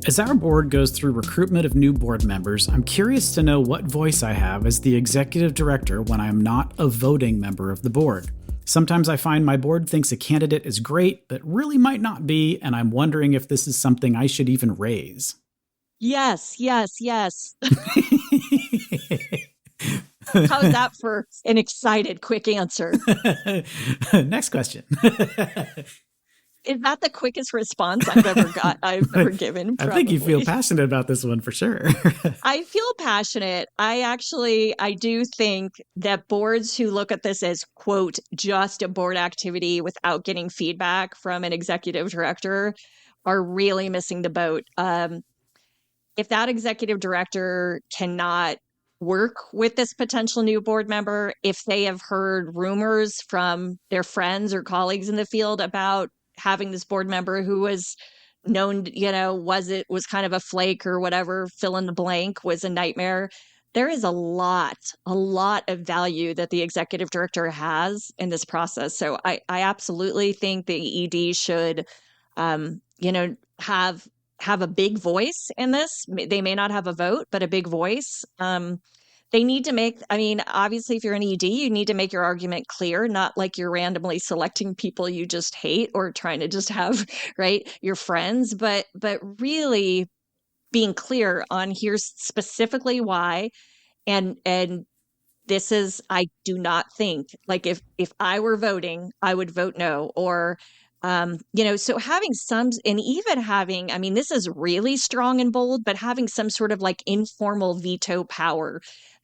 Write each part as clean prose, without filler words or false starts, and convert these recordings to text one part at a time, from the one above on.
As our board goes through recruitment of new board members, I'm curious to know what voice I have as the executive director when I am not a voting member of the board. Sometimes I find my board thinks a candidate is great, but really might not be, and I'm wondering if this is something I should even raise. Yes. How's that for an excited, quick answer? Next question. Is that the quickest response I've ever given? Probably. I think you feel passionate about this one for sure. I feel passionate. I do think that boards who look at this as, quote, just a board activity without getting feedback from an executive director are really missing the boat. If that executive director cannot work with this potential new board member, if they have heard rumors from their friends or colleagues in the field about having this board member who was known, was kind of a flake or whatever, fill in the blank, was a nightmare. There is a lot of value that the executive director has in this process. So I absolutely think the ED should, have a big voice in this. They may not have a vote, but a big voice. They need to obviously, if you're an ED, you need to make your argument clear, not like you're randomly selecting people you just hate or trying to just have, right, your friends, but really being clear on here's specifically why. And this is, I do not think, like if I were voting, I would vote no, or so having some, and even having, this is really strong and bold, but having some sort of like informal veto power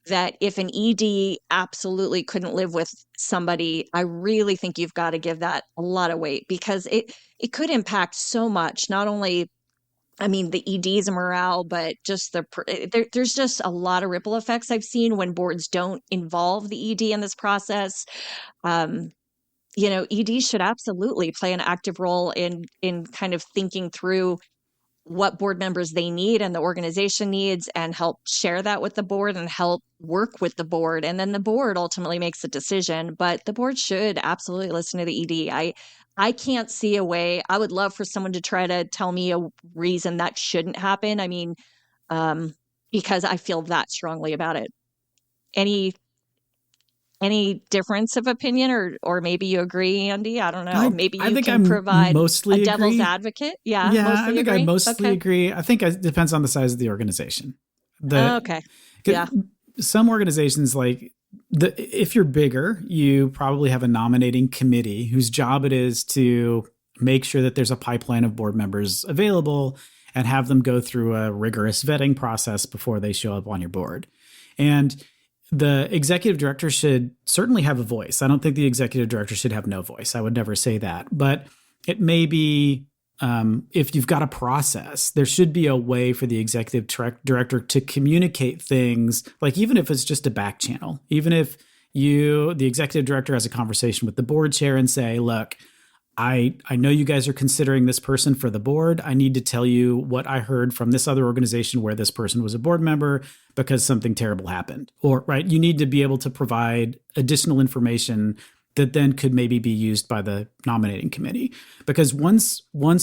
that if an ED absolutely couldn't live with somebody, I really think you've got to give that a lot of weight, because it could impact so much, not only, the ED's morale, but just there's just a lot of ripple effects I've seen when boards don't involve the ED in this process. ED should absolutely play an active role in kind of thinking through what board members they need and the organization needs, and help share that with the board and help work with the board. And then the board ultimately makes the decision, but the board should absolutely listen to the ED. I can't see a way. I would love for someone to try to tell me a reason that shouldn't happen. Because I feel that strongly about it. Any difference of opinion, or maybe you agree, Andy? I don't know. Maybe you can provide a devil's advocate. Yeah, I think I mostly agree. I think it depends on the size of the organization. Okay. Yeah. Some organizations, if you're bigger, you probably have a nominating committee whose job it is to make sure that there's a pipeline of board members available and have them go through a rigorous vetting process before they show up on your board. And the executive director should certainly have a voice. I don't think the executive director should have no voice. I would never say that. But it may be, if you've got a process, there should be a way for the executive director to communicate things, like even if it's just a back channel, even if the executive director has a conversation with the board chair and say, look, I know you guys are considering this person for the board. I need to tell you what I heard from this other organization where this person was a board member because something terrible happened. Or, right, you need to be able to provide additional information that then could maybe be used by the nominating committee. Because once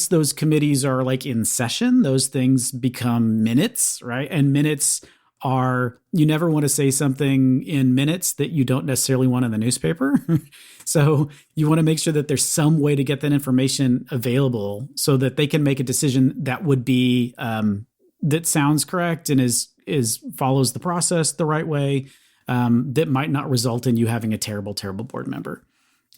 those committees are in session, those things become minutes, right? And minutes you never want to say something in minutes that you don't necessarily want in the newspaper. So you want to make sure that there's some way to get that information available so that they can make a decision that would be, that sounds correct and follows the process the right way, that might not result in you having a terrible, terrible board member.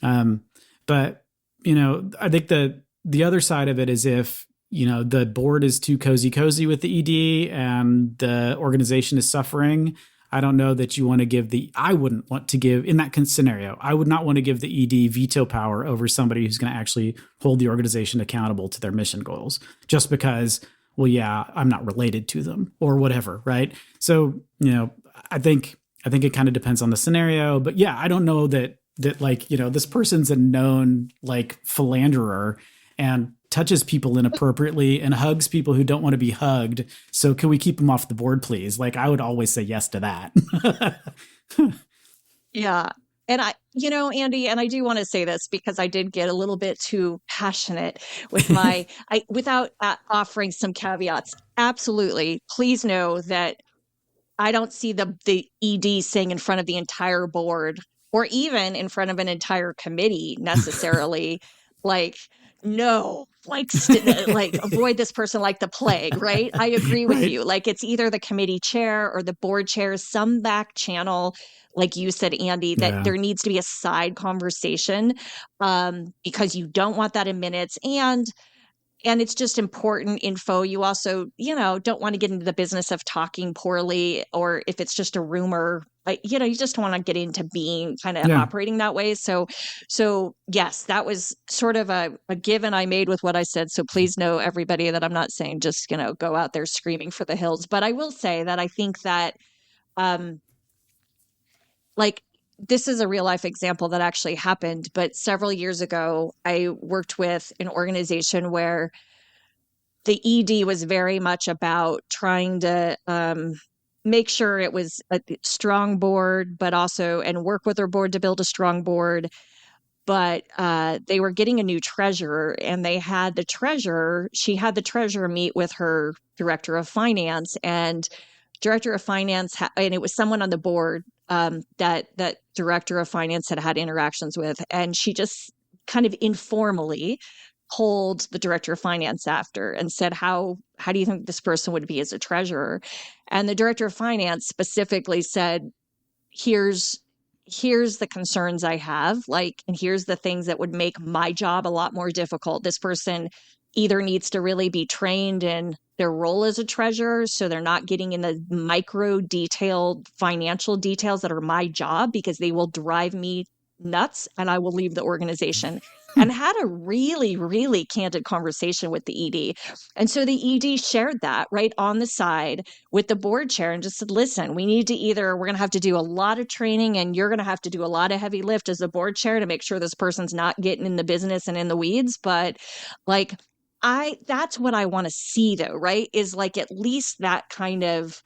But, I think the other side of it is if, the board is too cozy with the ED and the organization is suffering, I don't know that you want to I wouldn't want to give, in that scenario, I would not want to give the ED veto power over somebody who's going to actually hold the organization accountable to their mission goals, just because, well, yeah, I'm not related to them or whatever, right? So, I think it kind of depends on the scenario, but yeah, I don't know that this person's a known philanderer and touches people inappropriately and hugs people who don't want to be hugged. So can we keep them off the board, please? I would always say yes to that. Yeah. And Andy, and I do want to say this because I did get a little bit too passionate with without offering some caveats. Absolutely. Please know that I don't see the ED saying in front of the entire board or even in front of an entire committee necessarily, like, no, like, like avoid this person like the plague, right? I agree with Right. you. Like, it's either the committee chair or the board chair, some back channel, like you said, Andy, that Yeah. there needs to be a side conversation, because you don't want that in minutes. And it's just important info. You also, don't want to get into the business of talking poorly, or if it's just a rumor, you just don't want to get into being kind of Yeah. operating that way. So yes, that was sort of a given I made with what I said. So please know, everybody, that I'm not saying just, go out there screaming for the hills. But I will say that I think that, like, this is a real life example that actually happened. But several years ago, I worked with an organization where the ED was very much about trying to make sure it was a strong board, but also, and work with their board to build a strong board. But they were getting a new treasurer, and she had the treasurer meet with her director of finance, and director of finance, and it was someone on the board that director of finance had interactions with. And she just kind of informally pulled the director of finance after and said, how do you think this person would be as a treasurer? And the director of finance specifically said, here's the concerns I have, like, and here's the things that would make my job a lot more difficult. This person either needs to really be trained in their role as a treasurer, so they're not getting in the micro detailed financial details that are my job, because they will drive me nuts and I will leave the organization. And had a really, really candid conversation with the ED. And so the ED shared that right on the side with the board chair and just said, listen, we're going to have to do a lot of training, and you're going to have to do a lot of heavy lift as the board chair to make sure this person's not getting in the business and in the weeds. But like, that's what I want to see, though, right? Is like at least that kind of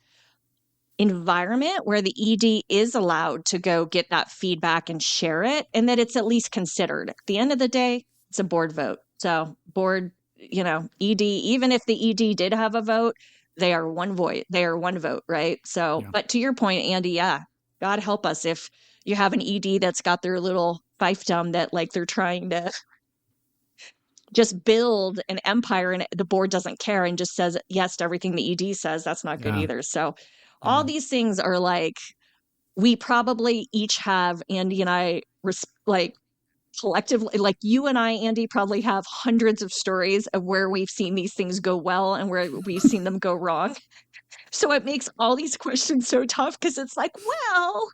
environment where the ED is allowed to go get that feedback and share it, and that it's at least considered. At the end of the day, it's a board vote. So board, ED, even if the ED did have a vote, they are one vote. They are one vote, right? So, Yeah. But to your point, Andy, yeah, God help us if you have an ED that's got their little fiefdom that, like, they're trying to just build an empire and the board doesn't care and just says yes to everything the ED says. That's not good either. So all these things are like, we probably each have, Andy and I, like, collectively, like you and I, Andy, probably have hundreds of stories of where we've seen these things go well and where we've seen them go wrong. So it makes all these questions so tough, because it's like, well,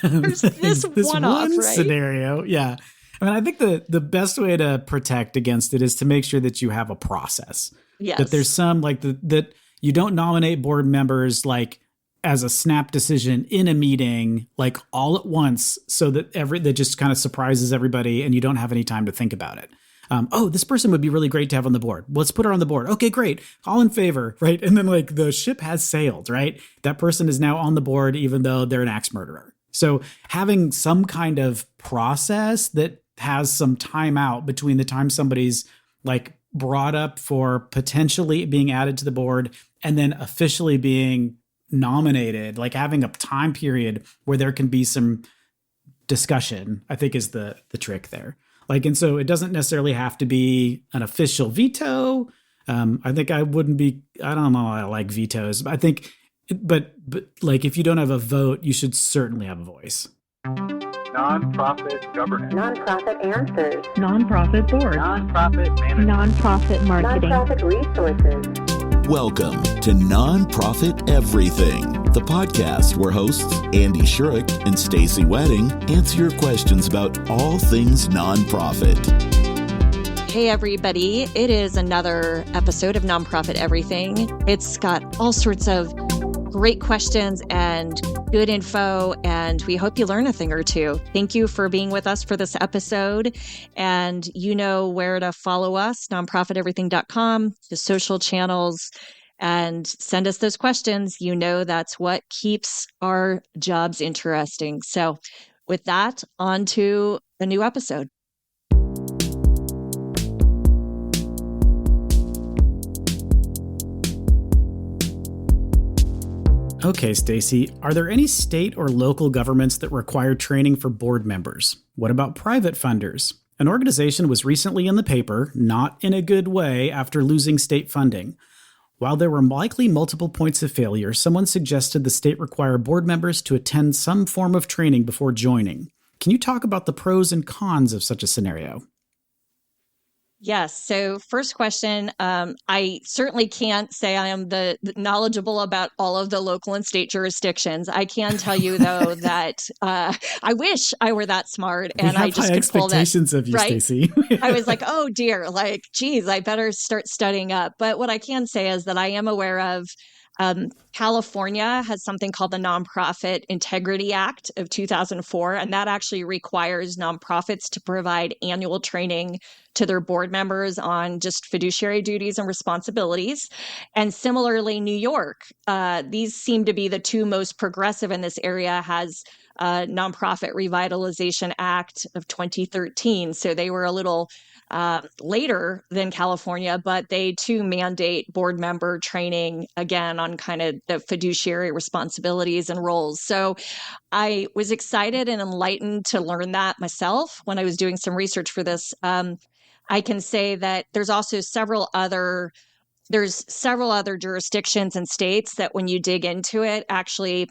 there's this one-off, right? Scenario. Yeah. I mean, I think the best way to protect against it is to make sure that you have a process. Yes. That there's some, like, that you don't nominate board members like as a snap decision in a meeting, like all at once, so that that just kind of surprises everybody and you don't have any time to think about it. Oh, this person would be really great to have on the board. Let's put her on the board. Okay, great. All in favor, right? And then, like, the ship has sailed, right? That person is now on the board, even though they're an axe murderer. So having some kind of process that has some time out between the time somebody's, like, brought up for potentially being added to the board and then officially being nominated, like having a time period where there can be some discussion, I think is the trick there. Like, and so it doesn't necessarily have to be an official veto. I think I don't know, I like vetoes. I think, but like, if you don't have a vote, you should certainly have a voice. Nonprofit governance. Nonprofit answers. Nonprofit board. Nonprofit management. Nonprofit marketing. Nonprofit resources. Welcome to Nonprofit Everything, the podcast where hosts Andy Shurick and Stacey Wedding answer your questions about all things nonprofit. Hey everybody, it is another episode of Nonprofit Everything. It's got all sorts of great questions and good info, and we hope you learn a thing or two. Thank you for being with us for this episode. And you know where to follow us, nonprofiteverything.com, the social channels, and send us those questions. You know that's what keeps our jobs interesting. So with that, on to a new episode. Okay, Stacey, are there any state or local governments that require training for board members? What about private funders? An organization was recently in the paper, not in a good way, after losing state funding. While there were likely multiple points of failure, someone suggested the state require board members to attend some form of training before joining. Can you talk about the pros and cons of such a scenario? Yes. So first question, I certainly can't say I am the knowledgeable about all of the local and state jurisdictions. I can tell you, though, that I wish I were that smart and I just could pull that. Expectations of you, right? Stacey. I was like, oh, dear, like, geez, I better start studying up. But what I can say is that I am aware of California has something called the Nonprofit Integrity Act of 2004, and that actually requires nonprofits to provide annual training to their board members on just fiduciary duties and responsibilities. And similarly, New York, these seem to be the two most progressive in this area, has a Nonprofit Revitalization Act of 2013. So they were a little later than California, but they too mandate board member training, again, on kind of the fiduciary responsibilities and roles. So I was excited and enlightened to learn that myself when I was doing some research for this. I can say that there's also several other jurisdictions and states that when you dig into it, actually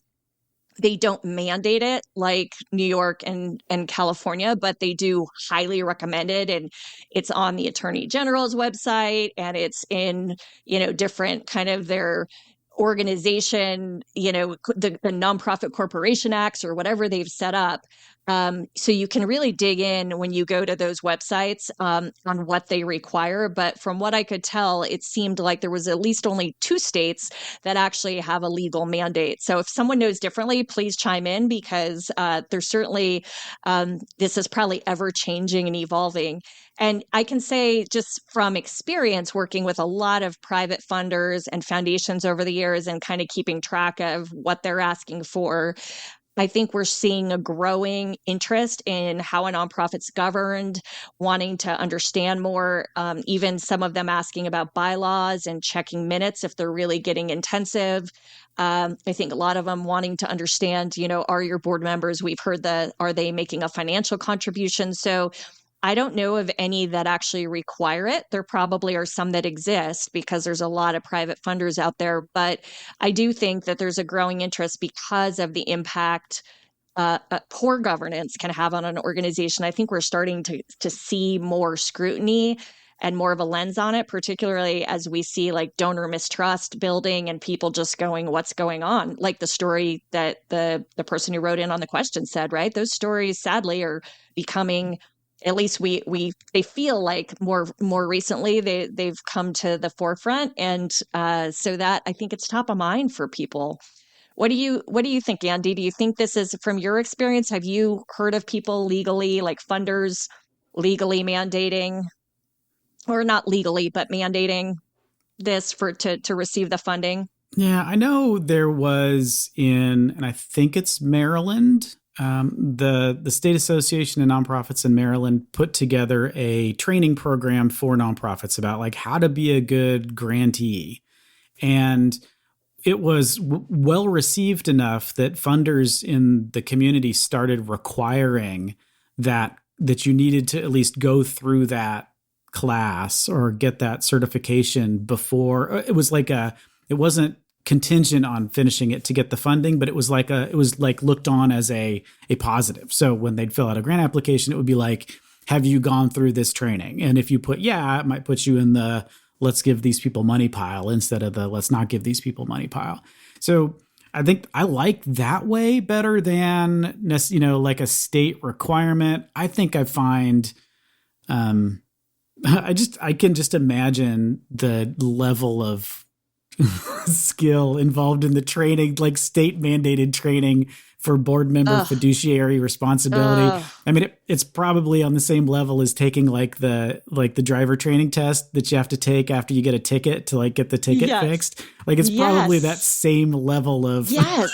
they don't mandate it like New York and California, but they do highly recommend it. And it's on the Attorney General's website, and it's in, different kind of their organization, the Nonprofit Corporation Acts or whatever they've set up. So you can really dig in when you go to those websites on what they require. But from what I could tell, it seemed like there was at least only 2 states that actually have a legal mandate. So if someone knows differently, please chime in, because there's certainly, this is probably ever changing and evolving. And I can say just from experience working with a lot of private funders and foundations over the years and kind of keeping track of what they're asking for, I think we're seeing a growing interest in how a nonprofit's governed, wanting to understand more, even some of them asking about bylaws and checking minutes if they're really getting intensive. I think a lot of them wanting to understand, are your board members, we've heard are they making a financial contribution? So I don't know of any that actually require it. There probably are some that exist because there's a lot of private funders out there. But I do think that there's a growing interest because of the impact poor governance can have on an organization. I think we're starting to see more scrutiny and more of a lens on it, particularly as we see like donor mistrust building and people just going, what's going on? Like the story that the person who wrote in on the question said, right? Those stories sadly are becoming, at least they feel like more recently they've come to the forefront, and so that I think it's top of mind for people. What do you think, Andy? Do you think this is from your experience? Have you heard of people legally, like funders, legally mandating, or not legally, but mandating this to receive the funding? Yeah, I know there was and I think it's Maryland. The State Association of Nonprofits in Maryland put together a training program for nonprofits about like how to be a good grantee. And it was well received enough that funders in the community started requiring that you needed to at least go through that class or get that certification before. It was like it wasn't contingent on finishing it to get the funding, but it was like looked on as a positive. So when they'd fill out a grant application, it would be like, have you gone through this training? And if you put, yeah, it might put you in the let's give these people money pile instead of the let's not give these people money pile. So I think I like that way better than, like a state requirement. I think I find, I can just imagine the level of skill involved in the training, like state mandated training for board member Ugh. fiduciary responsibility. Ugh. I mean, it's probably on the same level as taking like the driver training test that you have to take after you get a ticket to like get the ticket Yes. fixed. Like it's probably Yes. that same level of Yes.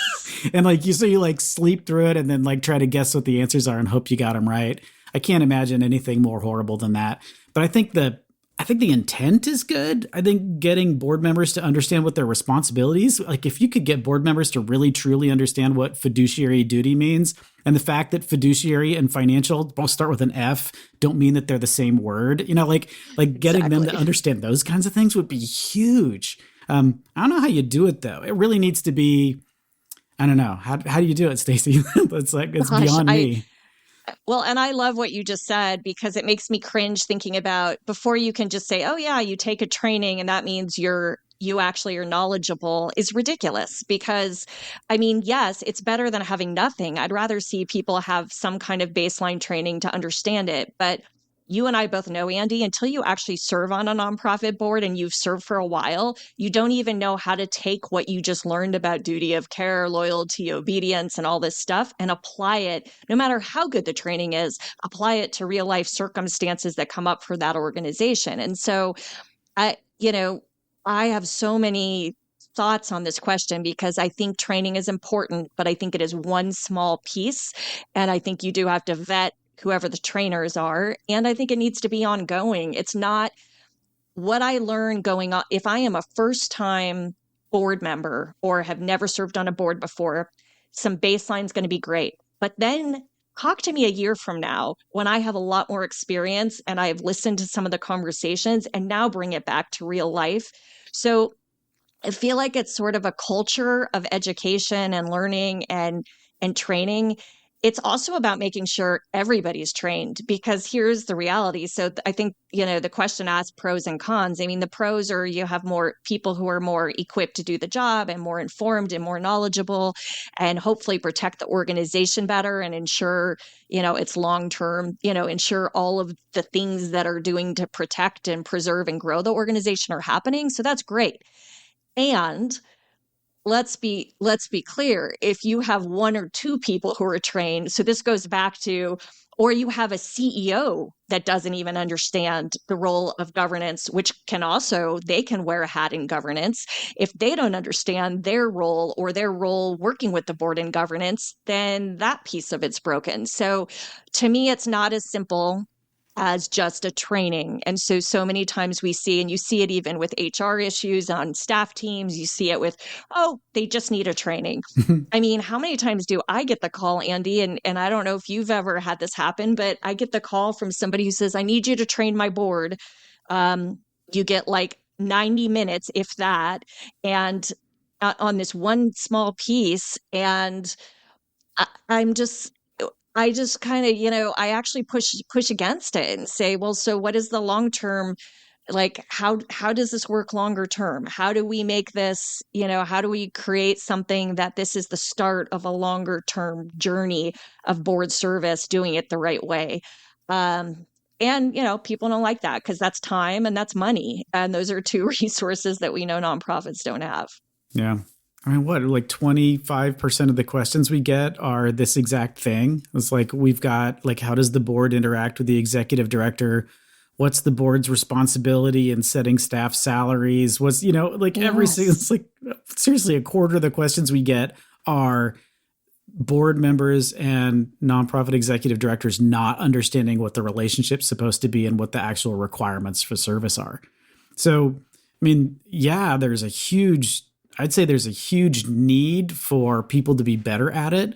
and like you like sleep through it and then like try to guess what the answers are and hope you got them right. I can't imagine anything more horrible than that. But I think the intent is good. I think getting board members to understand what their responsibilities, like if you could get board members to really truly understand what fiduciary duty means, and the fact that fiduciary and financial both start with an F don't mean that they're the same word, you know, like getting them to understand those kinds of things would be huge. I don't know how you do it though. It really needs to be, I don't know. How do you do it, Stacey? It's beyond me. Well, and I love what you just said because it makes me cringe thinking about before you can just say, oh, yeah, you take a training and that means you actually are knowledgeable is ridiculous because, I mean, yes, it's better than having nothing. I'd rather see people have some kind of baseline training to understand it. But you and I both know, Andy, until you actually serve on a nonprofit board and you've served for a while, you don't even know how to take what you just learned about duty of care, loyalty, obedience, and all this stuff and apply it, no matter how good the training is, apply it to real life circumstances that come up for that organization. And so I have so many thoughts on this question because I think training is important, but I think it is one small piece. And I think you do have to vet whoever the trainers are. And I think it needs to be ongoing. It's not what I learn going on. If I am a first time board member or have never served on a board before, some baseline is going to be great. But then talk to me a year from now when I have a lot more experience and I've listened to some of the conversations and now bring it back to real life. So I feel like it's sort of a culture of education and learning and training. It's also about making sure everybody's trained because here's the reality. So I think, the question asks pros and cons. I mean, the pros are you have more people who are more equipped to do the job and more informed and more knowledgeable and hopefully protect the organization better and ensure, it's long-term, ensure all of the things that are doing to protect and preserve and grow the organization are happening. So that's great. And let's be clear, if you have one or two people who are trained, so this goes back to, or you have a CEO that doesn't even understand the role of governance, which they can wear a hat in governance. If they don't understand their role or their role working with the board in governance, then that piece of it's broken. So to me, it's not as simple as just a training. And so many times we see, and you see it even with HR issues on staff teams, you see it with, they just need a training. I mean, how many times do I get the call, Andy? And I don't know if you've ever had this happen, but I get the call from somebody who says, I need you to train my board. You get like 90 minutes, if that, and on this one small piece. And I just kind of, I actually push against it and say, well, so what is the long term? Like, how does this work longer term? How do we make this, how do we create something that this is the start of a longer term journey of board service, doing it the right way? And, people don't like that because that's time and that's money. And those are two resources that we know nonprofits don't have. Yeah. I mean, what, like 25% of the questions we get are this exact thing. It's like, we've got like, how does the board interact with the executive director? What's the board's responsibility in setting staff salaries? What's, every single, it's like seriously, a quarter of the questions we get are board members and nonprofit executive directors not understanding what the relationship's supposed to be and what the actual requirements for service are. So, I mean, yeah, I'd say there's a huge need for people to be better at it.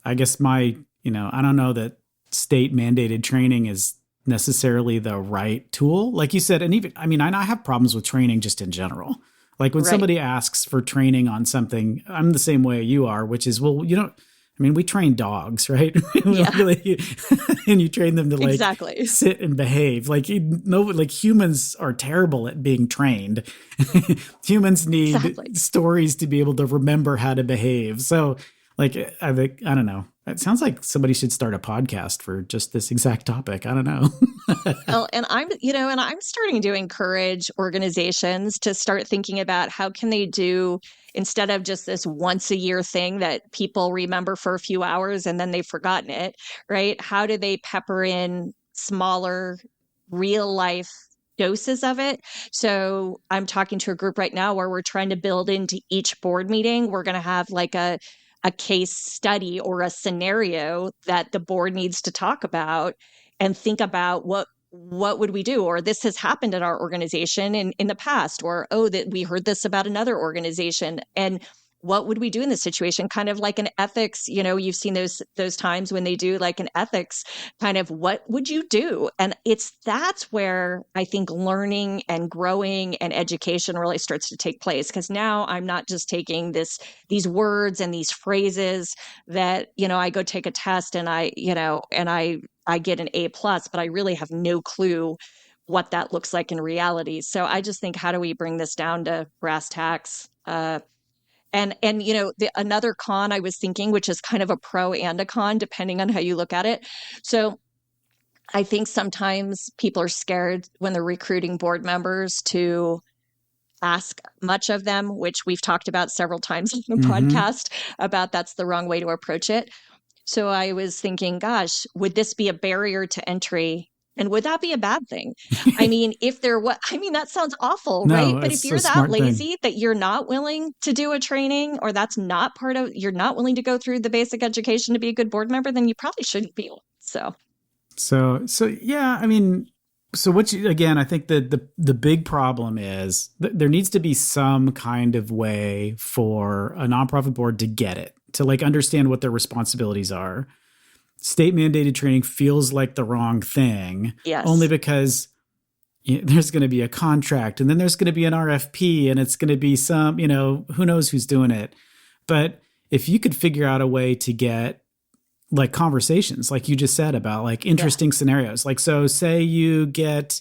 I guess I don't know that state mandated training is necessarily the right tool. Like you said, and even, I have problems with training just in general. Like when somebody asks for training on something, I'm the same way you are, which is, well, we train dogs, right? Yeah. And you train them to sit and behave. Like humans are terrible at being trained. Humans need stories to be able to remember how to behave. So I don't know. It sounds like somebody should start a podcast for just this exact topic. I don't know. Well, and I'm starting to encourage organizations to start thinking about how can they do. instead of just this once a year thing that people remember for a few hours and then they've forgotten it, right? How do they pepper in smaller real life doses of it? So I'm talking to a group right now where we're trying to build into each board meeting. We're going to have like a case study or a scenario that the board needs to talk about and think about what would we do? Or this has happened in our organization in the past, or, oh, that we heard this about another organization. And what would we do in this situation? Kind of like an ethics, you've seen those times when they do like an ethics kind of, what would you do? And that's where I think learning and growing and education really starts to take place. Because now I'm not just taking these words and these phrases that, I go take a test and I get an A+, but I really have no clue what that looks like in reality. So I just think, how do we bring this down to brass tacks? And another con I was thinking, which is kind of a pro and a con, depending on how you look at it. So I think sometimes people are scared when they're recruiting board members to ask much of them, which we've talked about several times in the podcast about that's the wrong way to approach it. So I was thinking, gosh, would this be a barrier to entry? And would that be a bad thing? I mean, that sounds awful, No, right? But it's if you're a that smart lazy thing. that you're not willing to do a training, or that's not you're not willing to go through the basic education to be a good board member, then you probably shouldn't be. So yeah, I mean, so I think that the big problem is there needs to be some kind of way for a nonprofit board to get it, to like understand what their responsibilities are. State mandated training feels like the wrong thing, yes, only because there's going to be a contract and then there's going to be an RFP and it's going to be some, who knows who's doing it. But if you could figure out a way to get like conversations, like you just said, about like interesting scenarios, like, so say you get,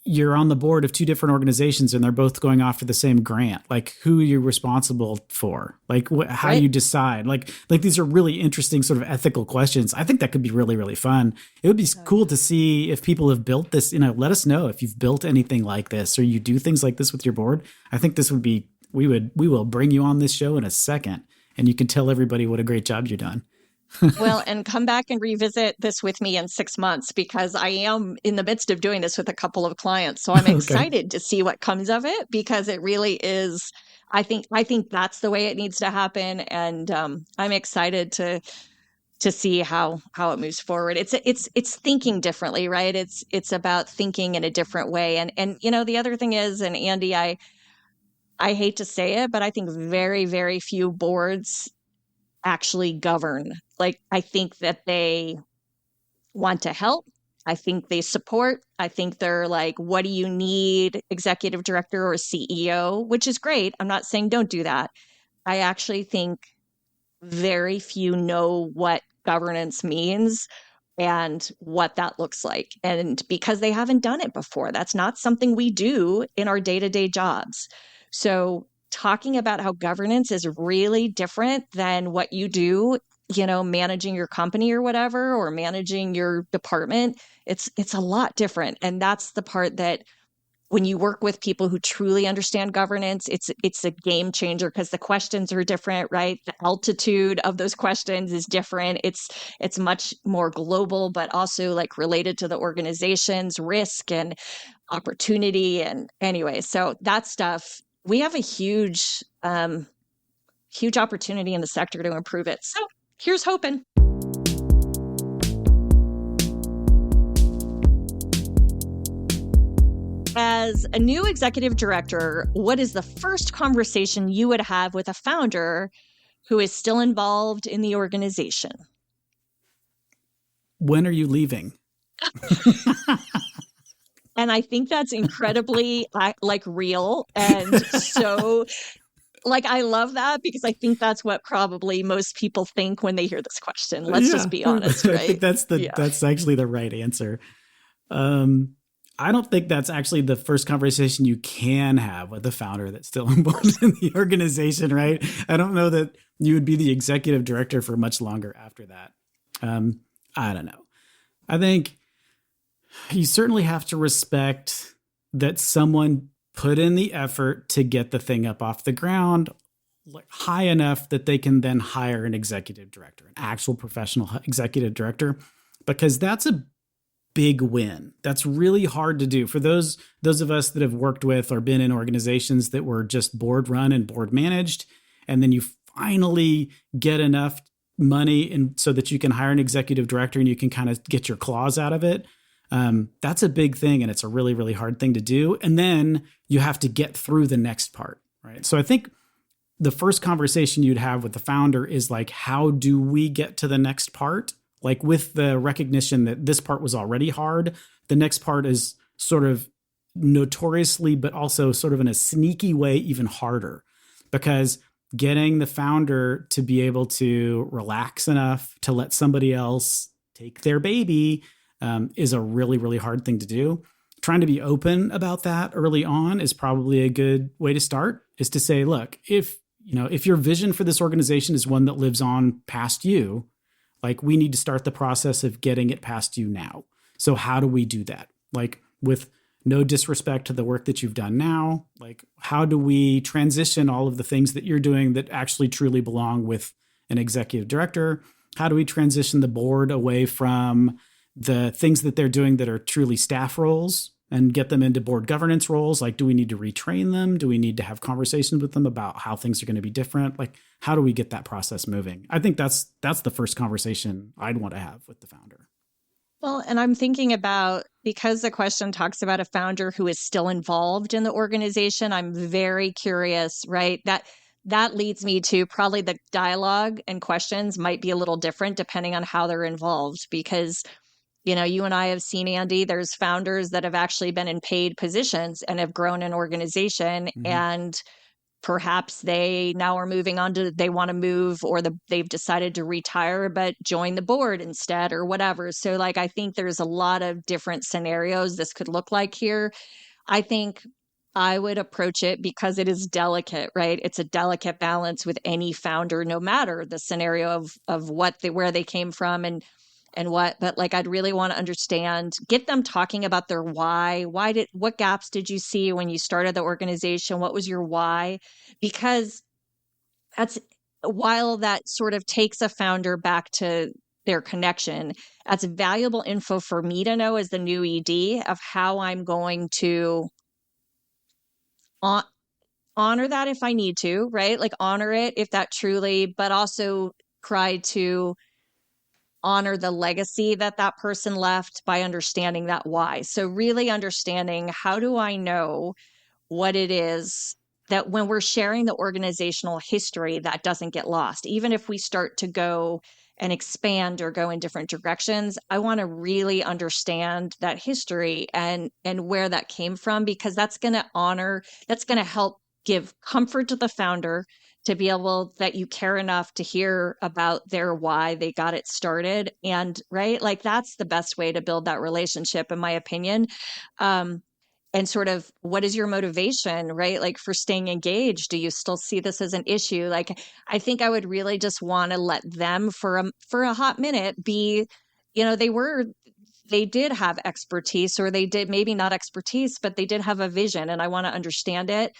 you're on the board of two different organizations and they're both going after the same grant. Like, who are you responsible for? Like how you decide, like these are really interesting sort of ethical questions. I think that could be really, really fun. It would be cool to see if people have built this, let us know if you've built anything like this or you do things like this with your board. I think this would be, we will bring you on this show in a second and you can tell everybody what a great job you're doing. Well, and come back and revisit this with me in 6 months, because I am in the midst of doing this with a couple of clients. So I'm excited to see what comes of it, because it really is, I think that's the way it needs to happen. And I'm excited to see how it moves forward. It's thinking differently, right? It's about thinking in a different way. And the other thing is, and Andy, I hate to say it, but I think very, very few boards actually govern. Like, I think that they want to help. I think they support. I think they're like, what do you need, executive director or CEO, which is great. I'm not saying don't do that. I actually think very few know what governance means and what that looks like. And because they haven't done it before, that's not something we do in our day-to-day jobs. So talking about how governance is really different than what you do, managing your company or whatever, or managing your department, it's a lot different. And that's the part that when you work with people who truly understand governance, it's a game changer, because the questions are different, right? The altitude of those questions is different. It's much more global, but also like related to the organization's risk and opportunity. And anyway, so that stuff, we have a huge opportunity in the sector to improve it. So here's hoping. As a new executive director, what is the first conversation you would have with a founder who is still involved in the organization? When are you leaving? And I think that's incredibly real. And so I love that, because I think that's what probably most people think when they hear this question. Let's just be honest, right? I think that's actually the right answer. I don't think that's actually the first conversation you can have with a founder that's still involved in the organization, right? I don't know that you would be the executive director for much longer after that. I don't know. I think you certainly have to respect that someone put in the effort to get the thing up off the ground like high enough that they can then hire an executive director, an actual professional executive director, because that's a big win. That's really hard to do for those of us that have worked with or been in organizations that were just board run and board managed. And then you finally get enough money and so that you can hire an executive director and you can kind of get your claws out of it. That's a big thing. And it's a really, really hard thing to do. And then you have to get through the next part, right? So I think the first conversation you'd have with the founder is like, how do we get to the next part? Like with the recognition that this part was already hard, the next part is sort of notoriously, but also sort of in a sneaky way, even harder, because getting the founder to be able to relax enough to let somebody else take their baby is a really, really hard thing to do. Trying to be open about that early on is probably a good way to start, is to say, look, if your vision for this organization is one that lives on past you, like we need to start the process of getting it past you now. So how do we do that? Like with no disrespect to the work that you've done now, like how do we transition all of the things that you're doing that actually truly belong with an executive director? How do we transition the board away from the things that they're doing that are truly staff roles and get them into board governance roles? Like, do we need to retrain them? Do we need to have conversations with them about how things are going to be different? Like, how do we get that process moving? I think that's the first conversation I'd want to have with the founder. Well, and I'm thinking about, because the question talks about a founder who is still involved in the organization, I'm very curious, right? That leads me to probably the dialogue and questions might be a little different depending on how they're involved, because you and I have seen, Andy, there's founders that have actually been in paid positions and have grown an organization, and perhaps they now are moving on to, they want to move, or they've decided to retire, but join the board instead or whatever. So like, I think there's a lot of different scenarios this could look like here. I think I would approach it because it is delicate, right? It's a delicate balance with any founder, no matter the scenario of where they came from and what, but like, I'd really want to understand, get them talking about their why. What gaps did you see when you started the organization? What was your why? Because while that sort of takes a founder back to their connection, that's valuable info for me to know as the new ED of how I'm going to honor that if I need to, right? Like honor it if that truly, but also try to honor the legacy that person left by understanding that why. So really understanding, how do I know what it is that when we're sharing the organizational history, that doesn't get lost. Even if we start to go and expand or go in different directions, I want to really understand that history and where that came from, because that's going to help give comfort to the founder to be able that you care enough to hear about their why they got it started. And right, like that's the best way to build that relationship, in my opinion. And sort of, what is your motivation, right? Like for staying engaged, do you still see this as an issue? Like, I think I would really just want to let them for a hot minute be, they did have expertise, or they did maybe not expertise, but they did have a vision, and I want to understand it.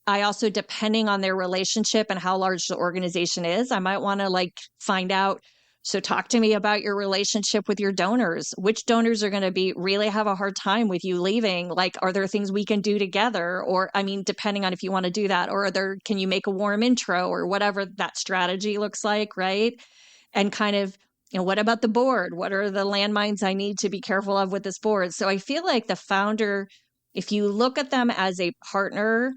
I also, depending on their relationship and how large the organization is, I might want to like find out. So talk to me about your relationship with your donors. Which donors are going to really have a hard time with you leaving? Like, are there things we can do together? Or, I mean, depending on if you want to do that, or can you make a warm intro or whatever that strategy looks like, right? And kind of, what about the board? What are the landmines I need to be careful of with this board? So I feel like the founder, if you look at them as a partner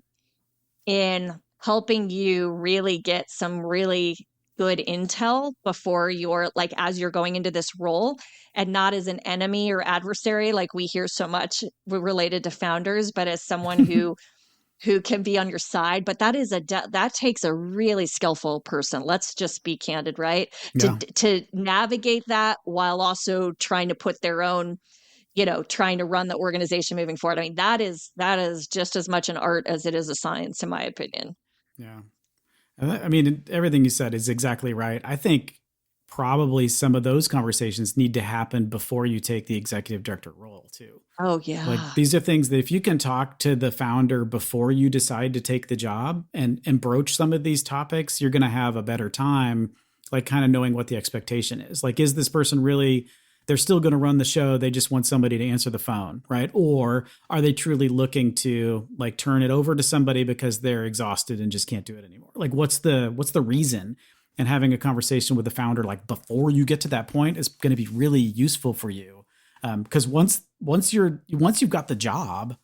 in helping you really get some really good intel before you're like, as you're going into this role, and not as an enemy or adversary, like we hear so much related to founders, but as someone who can be on your side. But that takes a really skillful person. Let's just be candid, right? Yeah. To navigate that while also trying to put their own, trying to run the organization moving forward. I mean, that is just as much an art as it is a science, in my opinion. Yeah. I mean, everything you said is exactly right. I think probably some of those conversations need to happen before you take the executive director role too. Oh, yeah. Like these are things that if you can talk to the founder before you decide to take the job and broach some of these topics, you're going to have a better time, like kind of knowing what the expectation is. Like, is this person really, they're still going to run the show, they just want somebody to answer the phone, right? Or are they truly looking to like turn it over to somebody because they're exhausted and just can't do it anymore? Like what's the reason? And having a conversation with the founder like before you get to that point is going to be really useful for you. Because once you've got the job,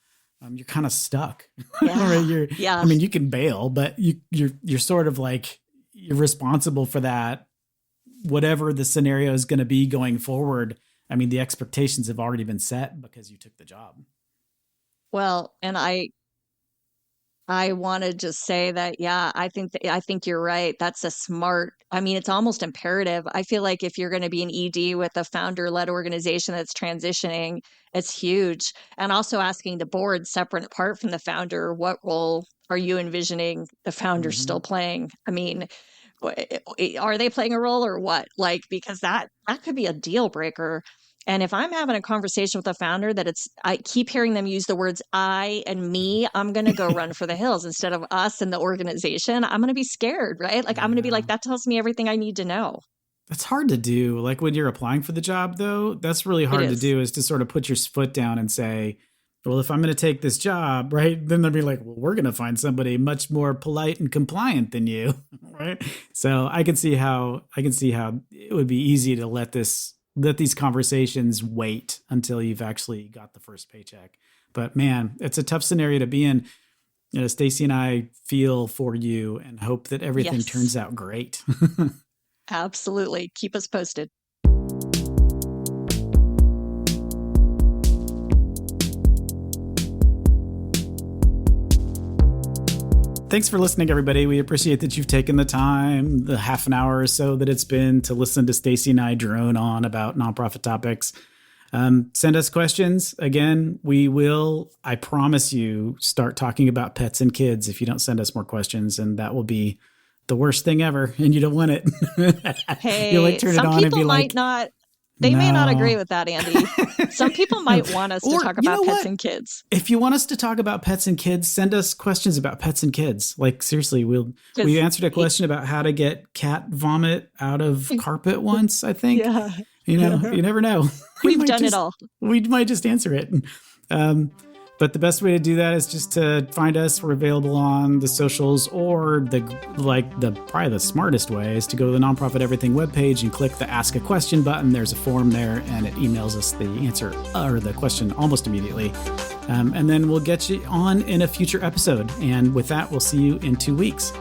you're kind of stuck. Yeah. Right? I mean, you can bail, but you're sort of like you're responsible for that. Whatever the scenario is going to be going forward. I mean, the expectations have already been set because you took the job. Well, and I want to just say that, I think you're right. That's a smart, I mean, it's almost imperative. I feel like if you're going to be an ED with a founder-led organization that's transitioning, it's huge. And also asking the board, separate apart from the founder, what role are you envisioning the founder still playing? I mean, are they playing a role or what? Like, because that could be a deal breaker. And if I'm having a conversation with a founder that I keep hearing them use the words I and me, I'm going to go run for the hills instead of us and the organization. I'm going to be scared, right? Like, I'm going to be like, that tells me everything I need to know. That's hard to do. Like when you're applying for the job, though, that's really hard to do, is to sort of put your foot down and say, well, if I'm going to take this job, right, then they'll be like, well, we're going to find somebody much more polite and compliant than you, right? So I can see how it would be easy to let these conversations wait until you've actually got the first paycheck. But man, it's a tough scenario to be in. You know, Stacey and I feel for you and hope that everything turns out great. Absolutely. Keep us posted. Thanks for listening, everybody. We appreciate that you've taken the time, the half an hour or so that it's been, to listen to Stacey and I drone on about nonprofit topics. Send us questions. Again, we will, I promise you, start talking about pets and kids if you don't send us more questions, and that will be the worst thing ever, and you don't want it. Hey, you'll like turn it on and be like, not. They may not agree with that, Andy. Some people might want us to talk about pets and kids. If you want us to talk about pets and kids, send us questions about pets and kids. Like seriously, we answered a question about how to get cat vomit out of carpet once, I think. Yeah. You know, you never know. We've done it all. We might just answer it. But the best way to do that is just to find us. We're available on the socials, or probably the smartest way is to go to the Nonprofit Everything webpage and click the Ask a Question button. There's a form there, and it emails us the answer or the question almost immediately. And then we'll get you on in a future episode. And with that, we'll see you in 2 weeks.